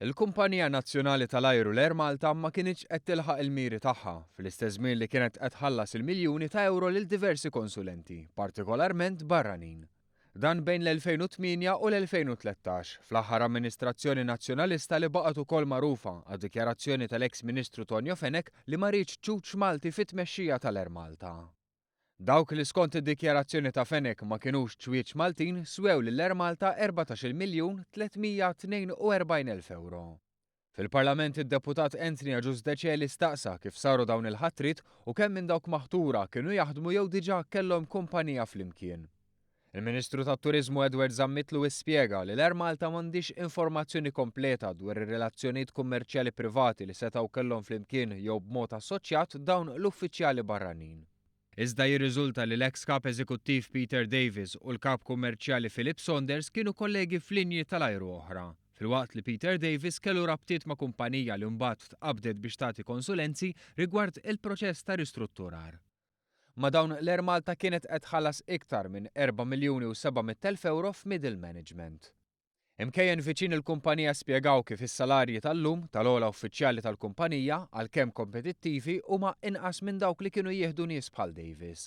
Il-Kumpanija Nazzjonali tal-Ajru l-Air Malta ma kienx qed tilħaq il-miri tagħha fl-istess żmien li kienet qed tħallas il-miljuni ta' euro lil diversi konsulenti, partikolarment barranin. Dan bejn l-2008 u l-2013 fl-aħħar amministrazzjoni nazzjonalista li baqgħet ukoll magħrufa għad-dikjarazzjoni tal-eks Ministru Tonio Fenek li ma rridx ċuċ Malti fit-tmexxija tal-Air Malta. Dawk li skont id-dikjarazzjoni ta' Fenek ma kinux ċwieċ Maltin swew lill-Air Malta 14,342,000 euro. Fil-Parlament id-deputat Anthony Ġużdeċeli staqsa kif saru dawn il-ħatrit u kemm minn dawk maħtura kienu jaħdmu jew diġà kellhom kumpanija flimkien. Il-Ministru tat-Turiżmu Edward Zammitlu ispjega li l-Air Malta m'għandix informazzjoni kompleta dwar ir-relazzjonijiet kummerċjali privati li setgħu kellhom flimkien jew b'mod assoċjat dawn l-uffiċjali barranin. Iżda jirriżulta li l-eks kap eżekuttiv Peter Davis u l-kap kummerċjali Philip Saunders kienu kollegi f'linji tal-ajru oħra, filwaqt li Peter Davis kellu rabtiet ma' kumpanija li mbagħad tqabdet biex tagħti konsulenzi rigward il-proċess ta' ristrutturar. Ma dawn l-Air Malta kienet qed tħallas iktar minn 4,700,000 euro f'middle management. Imkejjen viċin il-kumpanija spjegaw kif is-salarji tal-lum tal-ogħla uffiċjali tal-kumpanija għalkemm kompetittivi huma inqas minn dawk li kienu jieħdu nies bħal Davis.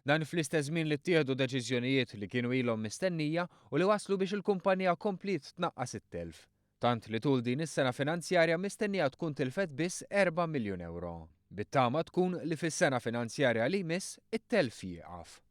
Dan fl-istess żmien li ttieħdu deċiżjonijiet li kienu ilhom mistennija u li waslu biex il-kumpanija komplit tnaqqas it-telf. Tant li tul din is-sena finanzjarja mistennija tkun tilfet biss 4 miljun euro. Bit-tama tkun li fis-sena finanzjarja li jmiss it-telf jieqaf.